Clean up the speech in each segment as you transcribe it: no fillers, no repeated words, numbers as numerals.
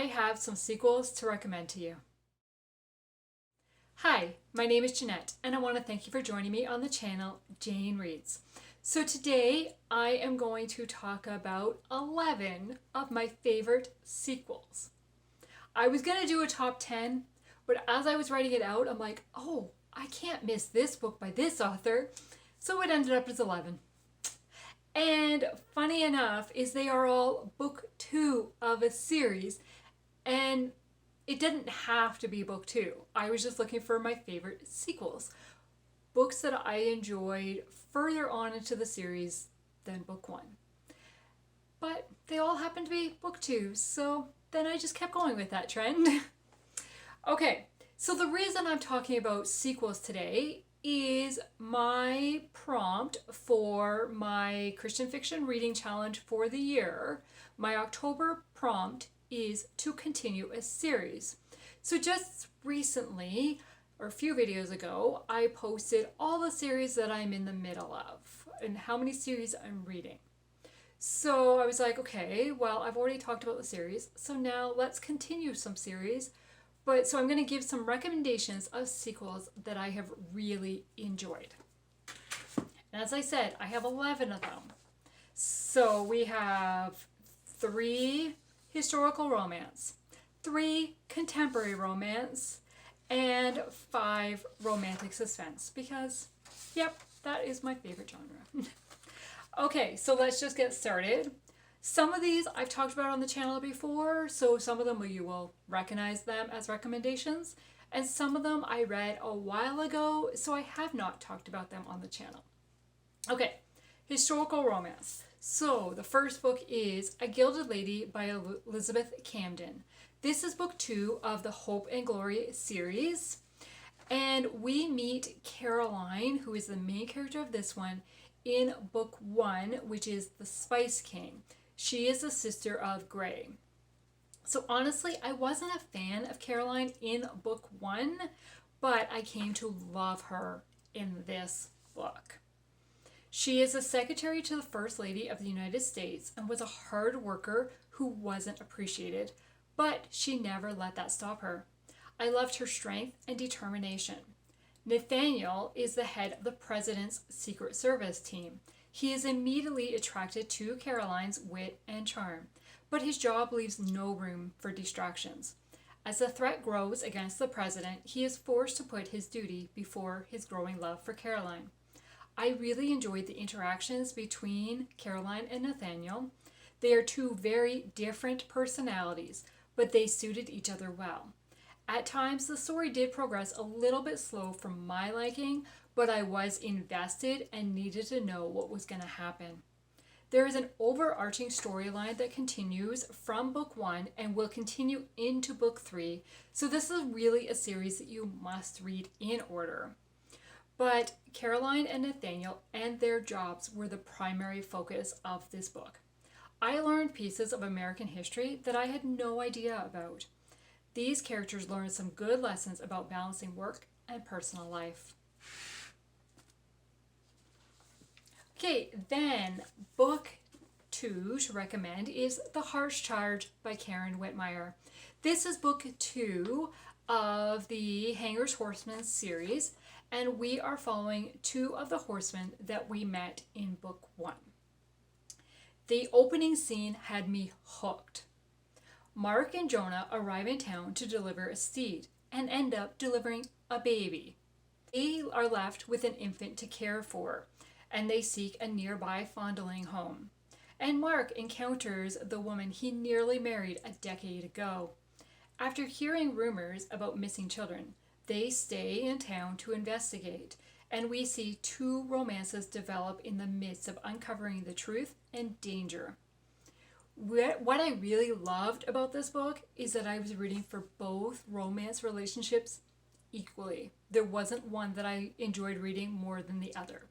have some sequels to recommend to you. Hi, my name is Jeanette, and I want to thank you for joining me on the channel Jane Reads. So today I am going to talk about 11 of my favorite sequels. I was going to do a top 10, but as I was writing it out, I'm like, oh, I can't miss this book by this author. So it ended up as 11. And funny enough is they are all book 2 of a series, and it didn't have to be book 2. I was just looking for my favorite sequels. Books that I enjoyed further on into the series than book 1. But they all happened to be book 2, so then I just kept going with that trend. Okay, so the reason I'm talking about sequels today is my prompt for my Christian fiction reading challenge for the year. My October prompt is to continue a series. So just recently, or a few videos ago, I posted all the series that I'm in the middle of and how many series I'm reading. So I was like, okay, well, I've already talked about the series, so now let's continue some series. So I'm going to give some recommendations of sequels that I have really enjoyed. And as I said, I have 11 of them. So we have 3 historical romance, 3 contemporary romance, and 5 romantic suspense, because, yep, that is my favorite genre. Okay, so let's just get started. Some of these I've talked about on the channel before, so some of them you will recognize them as recommendations, and some of them I read a while ago, so I have not talked about them on the channel. Okay, historical romance. So the first book is A Gilded Lady by Elizabeth Camden. This is book 2 of the Hope and Glory series, and we meet Caroline, who is the main character of this one, in book 1, which is The Spice King. She is the sister of Gray. So honestly, I wasn't a fan of Caroline in book 1, but I came to love her in this book. She is a secretary to the First Lady of the United States and was a hard worker who wasn't appreciated, but she never let that stop her. I loved her strength and determination. Nathaniel is the head of the President's Secret Service team. He is immediately attracted to Caroline's wit and charm, but his job leaves no room for distractions. As the threat grows against the president, he is forced to put his duty before his growing love for Caroline. I really enjoyed the interactions between Caroline and Nathaniel. They are 2 very different personalities, but they suited each other well. At times, the story did progress a little bit slow for my liking, but I was invested and needed to know what was going to happen. There is an overarching storyline that continues from book 1 and will continue into book 3, so this is really a series that you must read in order. But Caroline and Nathaniel and their jobs were the primary focus of this book. I learned pieces of American history that I had no idea about. These characters learned some good lessons about balancing work and personal life. Okay, then book 2 to recommend is The Harsh Charge by Karen Witemeyer. This is book 2 of the Hanger's Horsemen series, and we are following 2 of the horsemen that we met in book 1. The opening scene had me hooked. Mark and Jonah arrive in town to deliver a steed and end up delivering a baby. They are left with an infant to care for, and they seek a nearby fondling home. And Mark encounters the woman he nearly married a decade ago. After hearing rumors about missing children, they stay in town to investigate, and we see 2 romances develop in the midst of uncovering the truth and danger. What I really loved about this book is that I was rooting for both romance relationships equally. There wasn't one that I enjoyed reading more than the other,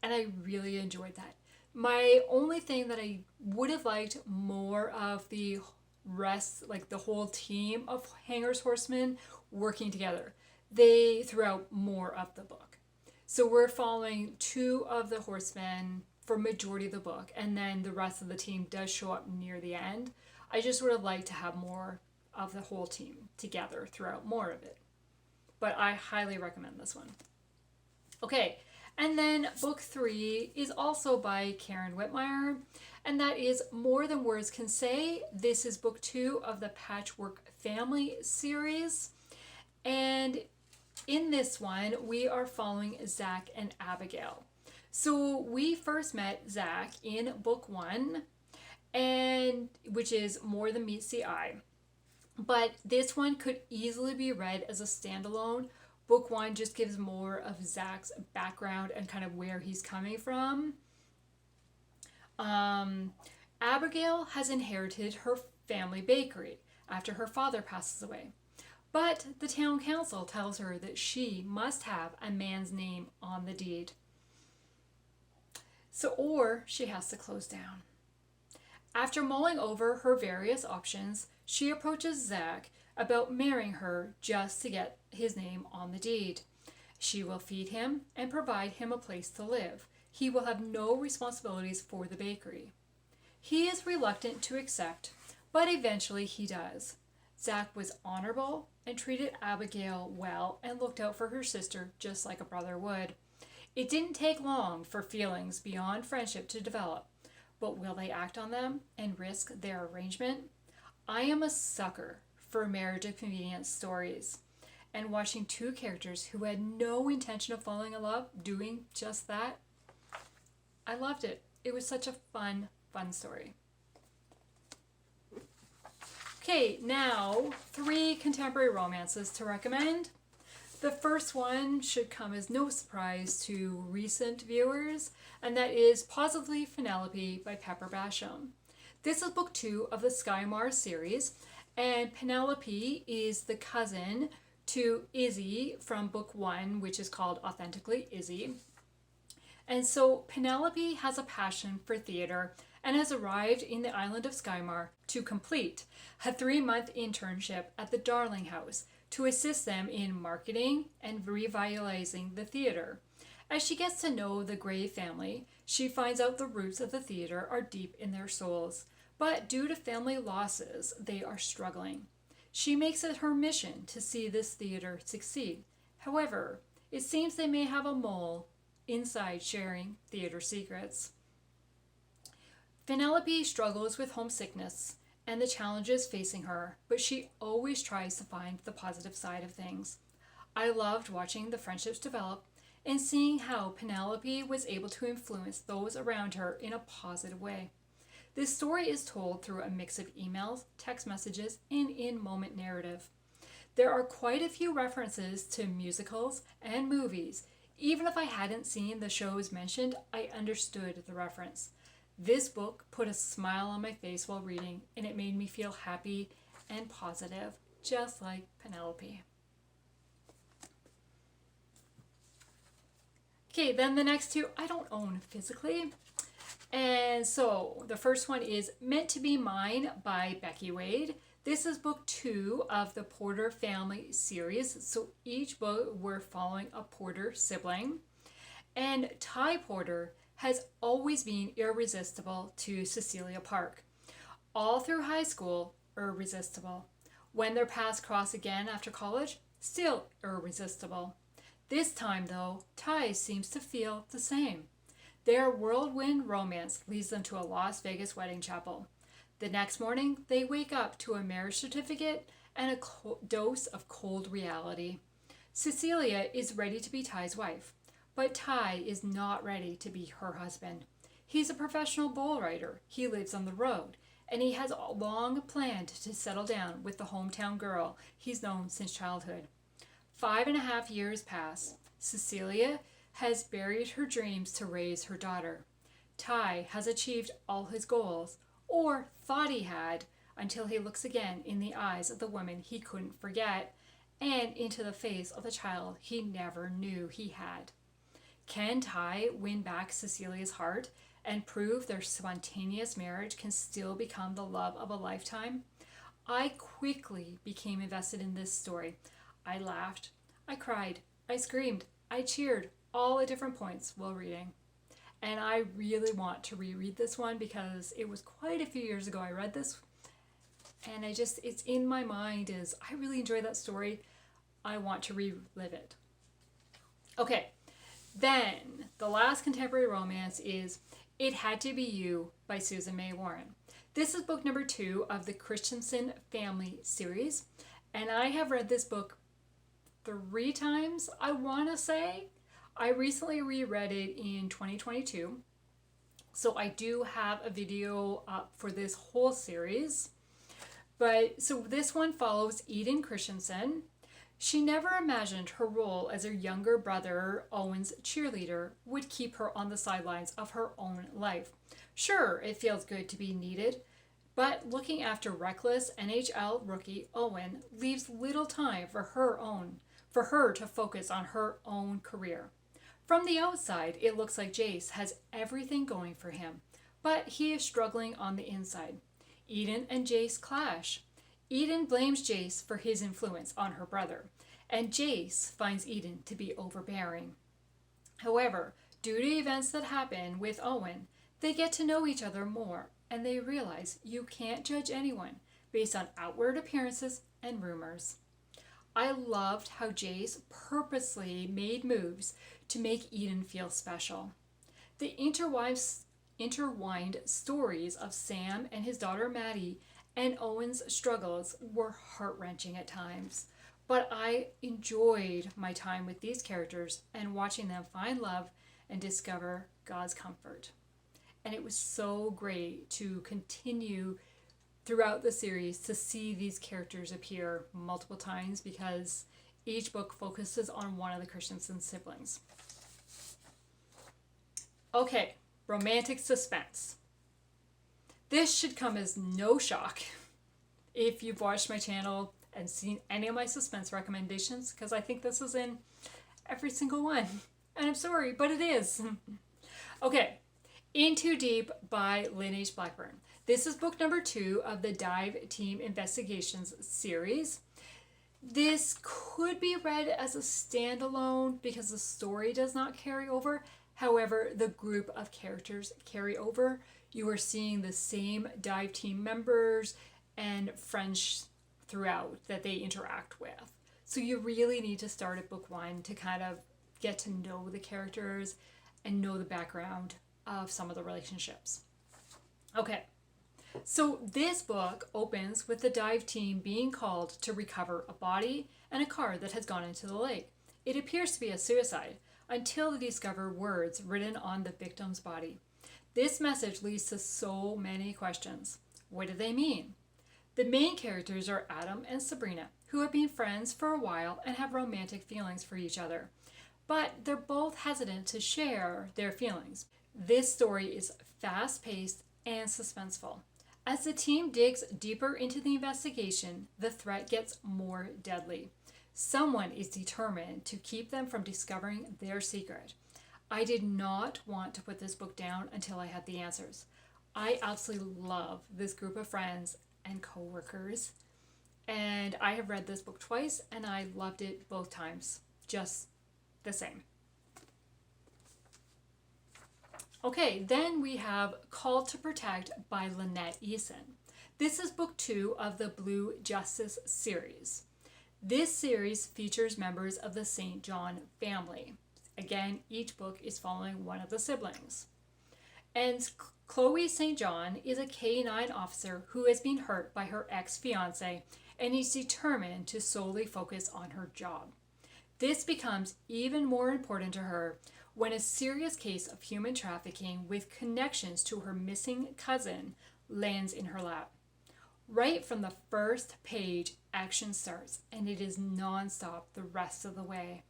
and I really enjoyed that. My only thing that I would have liked more of the rest, like the whole team of Hanger's Horsemen working together. They threw out more of the book. So we're following 2 of the horsemen for majority of the book, and then the rest of the team does show up near the end. I just would have liked to have more of the whole team together throughout more of it. But I highly recommend this one. Okay, and then book 3 is also by Karen Witemeyer, and that is More Than Words Can Say. This is book 2 of the Patchwork Family series. And in this one, we are following Zach and Abigail. So we first met Zach in book 1, and which is More Than Meets the Eye. But this one could easily be read as a standalone. Book 1 just gives more of Zach's background and kind of where he's coming from. Abigail has inherited her family bakery after her father passes away. But the town council tells her that she must have a man's name on the deed. Or she has to close down. After mulling over her various options, she approaches Zach about marrying her just to get his name on the deed. She will feed him and provide him a place to live. He will have no responsibilities for the bakery. He is reluctant to accept, but eventually he does. Zach was honorable and treated Abigail well and looked out for her sister just like a brother would. It didn't take long for feelings beyond friendship to develop, but will they act on them and risk their arrangement? I am a sucker for marriage of convenience stories, and watching two characters who had no intention of falling in love doing just that, I loved it. It was such a fun story. Okay, now 3 contemporary romances to recommend. The first one should come as no surprise to recent viewers, and that is Positively Penelope by Basham. This is book 2 of the Skymar series, and Penelope is the cousin to Izzy from book 1, which is called Authentically Izzy. And so Penelope has a passion for theater and has arrived in the island of Skymar to complete a 3-month internship at the Darling House to assist them in marketing and revitalizing the theater. As she gets to know the Gray family, she finds out the roots of the theater are deep in their souls, but due to family losses, they are struggling. She makes it her mission to see this theater succeed. However, it seems they may have a mole inside sharing theater secrets. Penelope struggles with homesickness and the challenges facing her, but she always tries to find the positive side of things. I loved watching the friendships develop and seeing how Penelope was able to influence those around her in a positive way. This story is told through a mix of emails, text messages, and in-moment narrative. There are quite a few references to musicals and movies. Even if I hadn't seen the shows mentioned, I understood the reference. This book put a smile on my face while reading, and it made me feel happy and positive, just like Penelope. Okay, then the next 2 I don't own physically. And so the first one is Meant to Be Mine by Becky Wade. This is book 2 of the Porter family series. So each book we're following a Porter sibling. And Ty Porter has always been irresistible to Cecilia Park. All through high school, irresistible. When their paths cross again after college, still irresistible. This time though, Ty seems to feel the same. Their whirlwind romance leads them to a Las Vegas wedding chapel. The next morning, they wake up to a marriage certificate and a dose of cold reality. Cecilia is ready to be Ty's wife, but Ty is not ready to be her husband. He's a professional bull rider, he lives on the road, and he has long planned to settle down with the hometown girl he's known since childhood. 5.5 years pass. Cecilia has buried her dreams to raise her daughter. Ty has achieved all his goals, or thought he had, until he looks again in the eyes of the woman he couldn't forget, and into the face of the child he never knew he had. Can Ty win back Cecilia's heart and prove their spontaneous marriage can still become the love of a lifetime? I quickly became invested in this story. I laughed, I cried, I screamed, I cheered, all at different points while reading. And I really want to reread this one because it was quite a few years ago I read this. and it's in my mind is I really enjoy that story. I want to relive it. Okay, then the last contemporary romance is It Had to Be You by Susan May Warren. This is book number 2 of the Christensen family series, and I have read this book 3 times, I want to say. I recently reread it in 2022, so I do have a video up for this whole series. But so this one follows Eden Christensen. She never imagined her role as her younger brother Owen's cheerleader would keep her on the sidelines of her own life. Sure, it feels good to be needed, but looking after reckless NHL rookie Owen leaves little time for her to focus on her own career. From the outside, it looks like Jace has everything going for him, but he is struggling on the inside. Eden and Jace clash. Eden blames Jace for his influence on her brother, and Jace finds Eden to be overbearing. However, due to events that happen with Owen, they get to know each other more, and they realize you can't judge anyone based on outward appearances and rumors. I loved how Jace purposely made moves to make Eden feel special. The intertwined stories of Sam and his daughter Maddie and Owen's struggles were heart-wrenching at times, but I enjoyed my time with these characters and watching them find love and discover God's comfort. And it was so great to continue throughout the series to see these characters appear multiple times because each book focuses on one of the Christensen siblings. Okay, romantic suspense. This should come as no shock if you've watched my channel and seen any of my suspense recommendations, because I think this is in every single one. And I'm sorry, but it is. Okay, In Too Deep by Lynn H. Blackburn. This is book number 2 of the Dive Team Investigations series. This could be read as a standalone because the story does not carry over. However, the group of characters carry over. You are seeing the same dive team members and friends throughout that they interact with. So you really need to start at book 1 to kind of get to know the characters and know the background of some of the relationships. Okay, so this book opens with the dive team being called to recover a body and a car that has gone into the lake. It appears to be a suicide until they discover words written on the victim's body. This message leads to so many questions. What do they mean? The main characters are Adam and Sabrina, who have been friends for a while and have romantic feelings for each other. But they're both hesitant to share their feelings. This story is fast-paced and suspenseful. As the team digs deeper into the investigation, the threat gets more deadly. Someone is determined to keep them from discovering their secret. I did not want to put this book down until I had the answers. I absolutely love this group of friends and co-workers, and I have read this book twice and I loved it both times, just the same. Okay, then we have Called to Protect by Lynette Eason. This is book 2 of the Blue Justice series. This series features members of the St. John family. Again, each book is following one of the siblings. And Chloe St. John is a K-9 officer who has been hurt by her ex-fiance and is determined to solely focus on her job. This becomes even more important to her when a serious case of human trafficking with connections to her missing cousin lands in her lap. Right from the first page, action starts, and it is non-stop the rest of the way.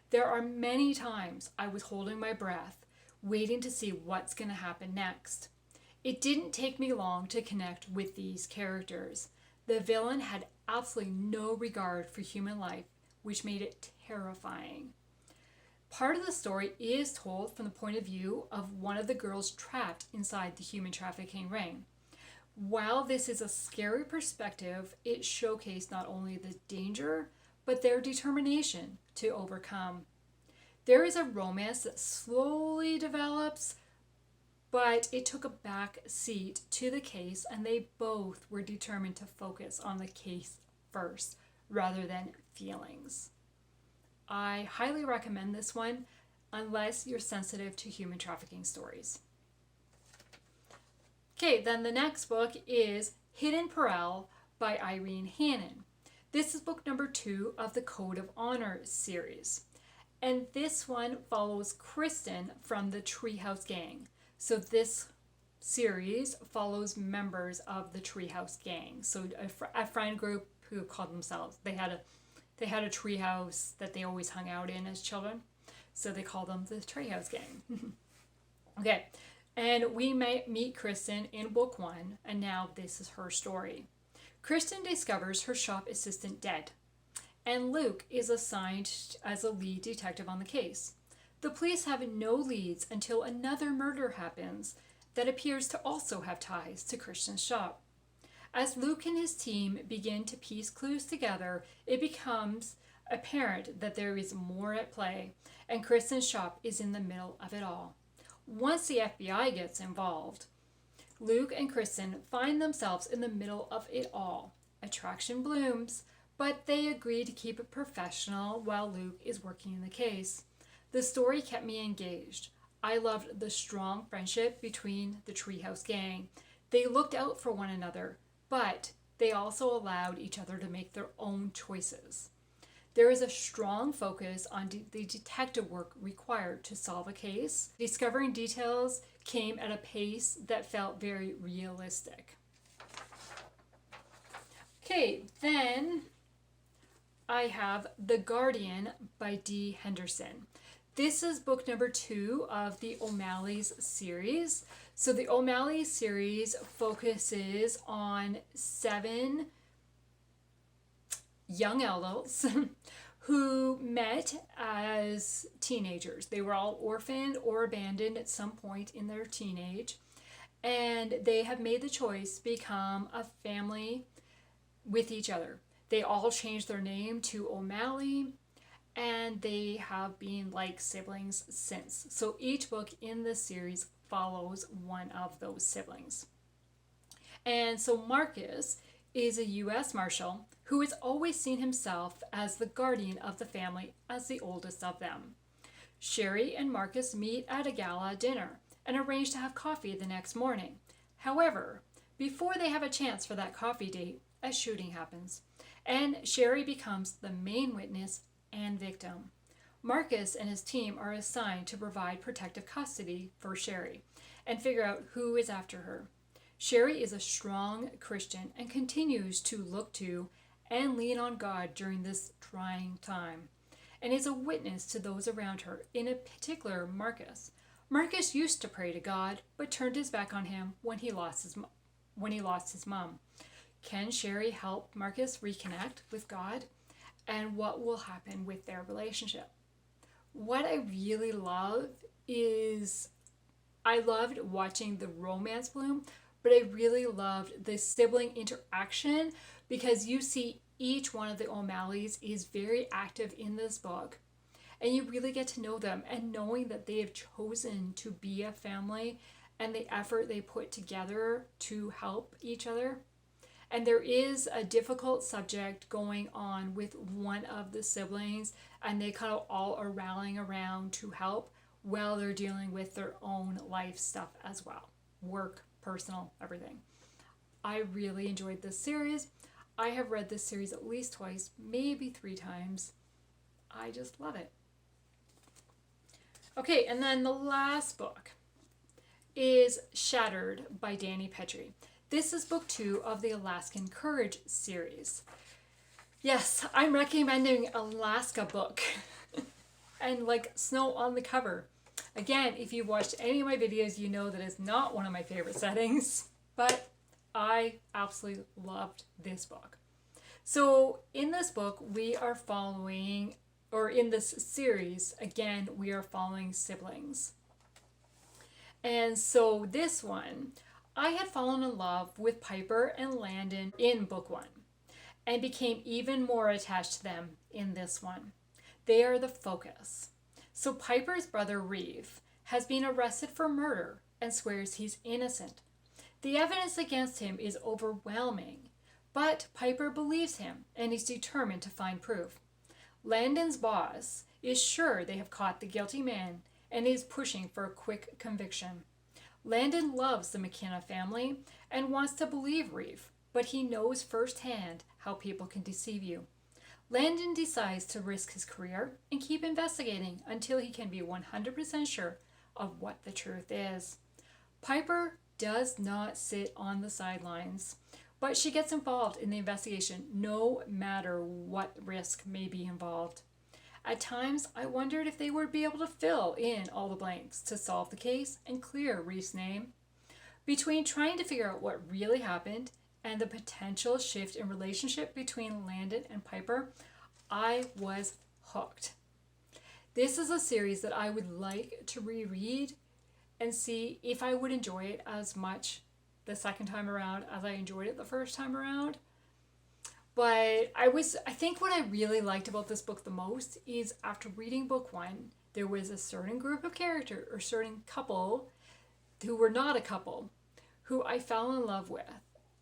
There are many times I was holding my breath, waiting to see what's going to happen next. It didn't take me long to connect with these characters. The villain had absolutely no regard for human life, which made it terrifying. Part of the story is told from the point of view of one of the girls trapped inside the human trafficking ring. While this is a scary perspective, it showcased not only the danger, but their determination to overcome. There is a romance that slowly develops, but it took a back seat to the case, and they both were determined to focus on the case first rather than feelings. I highly recommend this one unless you're sensitive to human trafficking stories. Okay, then the next book is Hidden Perell by Irene Hannon. This is book number 2 of the Code of Honor series. And this one follows Kristen from the Treehouse Gang. So this series follows members of the Treehouse Gang. So a friend group who called themselves, they had a treehouse that they always hung out in as children. So they called them the Treehouse Gang. Okay, and we meet Kristen in book 1, and now this is her story. Kristen discovers her shop assistant dead, and Luke is assigned as a lead detective on the case. The police have no leads until another murder happens that appears to also have ties to Kristen's shop. As Luke and his team begin to piece clues together, it becomes apparent that there is more at play, and Kristen's shop is in the middle of it all. Once the FBI gets involved, Luke and Kristen find themselves in the middle of it all. Attraction blooms, but they agree to keep it professional while Luke is working in the case. The story kept me engaged. I loved the strong friendship between the Treehouse Gang. They looked out for one another, but they also allowed each other to make their own choices. There is a strong focus on the detective work required to solve a case. Discovering details came at a pace that felt very realistic. Okay, then I have The Guardian by Dee Henderson. This is book number 2 of the O'Malley's series. So the O'Malley series focuses on 7 young adults who met as teenagers. They were all orphaned or abandoned at some point in their teenage, and they have made the choice to become a family with each other. They all changed their name to O'Malley, and they have been like siblings since. So each book in this series follows one of those siblings. And so Marcus is a U.S. Marshal who has always seen himself as the guardian of the family, as the oldest of them. Sherry and Marcus meet at a gala dinner and arrange to have coffee the next morning. However, before they have a chance for that coffee date, a shooting happens, and Sherry becomes the main witness and victim. Marcus and his team are assigned to provide protective custody for Sherry and figure out who is after her. Sherry is a strong Christian and continues to look to and lean on God during this trying time, and is a witness to those around her, in particular Marcus. Marcus used to pray to God, but turned his back on him when he lost his mom. Can Sherry help Marcus reconnect with God? And what will happen with their relationship? What I really love is I loved watching the romance bloom, but I really loved the sibling interaction, because you see each one of the O'Malleys is very active in this book, and you really get to know them, and knowing that they have chosen to be a family and the effort they put together to help each other. And there is a difficult subject going on with one of the siblings, and they kind of all are rallying around to help while they're dealing with their own life stuff as well. Work, personal, everything. I really enjoyed this series. I have read this series at least twice, maybe 3 times. I just love it. Okay, and then the last book is Shattered by Dani Pettrey. This is book 2 of the Alaskan Courage series. Yes, I'm recommending Alaska book and like snow on the cover. Again, if you've watched any of my videos, you know that it's not one of my favorite settings, but I absolutely loved this book. So in this book, we are following, or in this series, again, we are following siblings. And so this one, I had fallen in love with Piper and Landon in book 1 and became even more attached to them in this one. They are the focus. So Piper's brother Reeve has been arrested for murder and swears he's innocent. The evidence against him is overwhelming, but Piper believes him and he's determined to find proof. Landon's boss is sure they have caught the guilty man and is pushing for a quick conviction. Landon loves the McKenna family and wants to believe Reeve, but he knows firsthand how people can deceive you. Landon decides to risk his career and keep investigating until he can be 100% sure of what the truth is. Piper does not sit on the sidelines, but she gets involved in the investigation no matter what risk may be involved. At times, I wondered if they would be able to fill in all the blanks to solve the case and clear Reeve's name. Between trying to figure out what really happened and the potential shift in relationship between Landon and Piper, I was hooked. This is a series that I would like to reread and see if I would enjoy it as much the second time around as I enjoyed it the first time around. But I think what I really liked about this book the most is after reading book one, there was a certain group of characters or certain couple who were not a couple who I fell in love with.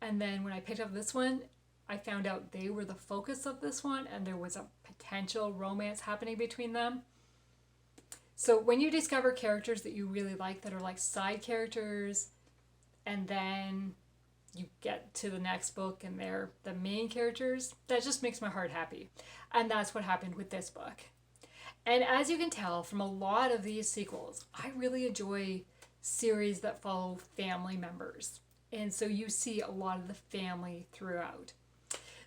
And then when I picked up this one, I found out they were the focus of this one and there was a potential romance happening between them. So when you discover characters that you really like that are like side characters, and then you get to the next book and they're the main characters, that just makes my heart happy. And that's what happened with this book. And as you can tell from a lot of these sequels, I really enjoy series that follow family members. And so you see a lot of the family throughout.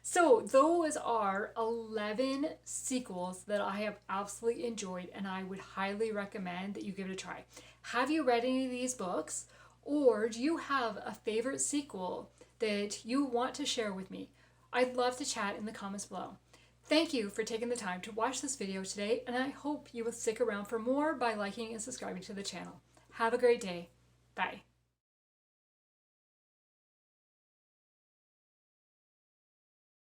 So those are 11 sequels that I have absolutely enjoyed and I would highly recommend that you give it a try. Have you read any of these books? Or do you have a favorite sequel that you want to share with me? I'd love to chat in the comments below. Thank you for taking the time to watch this video today, and I hope you will stick around for more by liking and subscribing to the channel. Have a great day. Bye.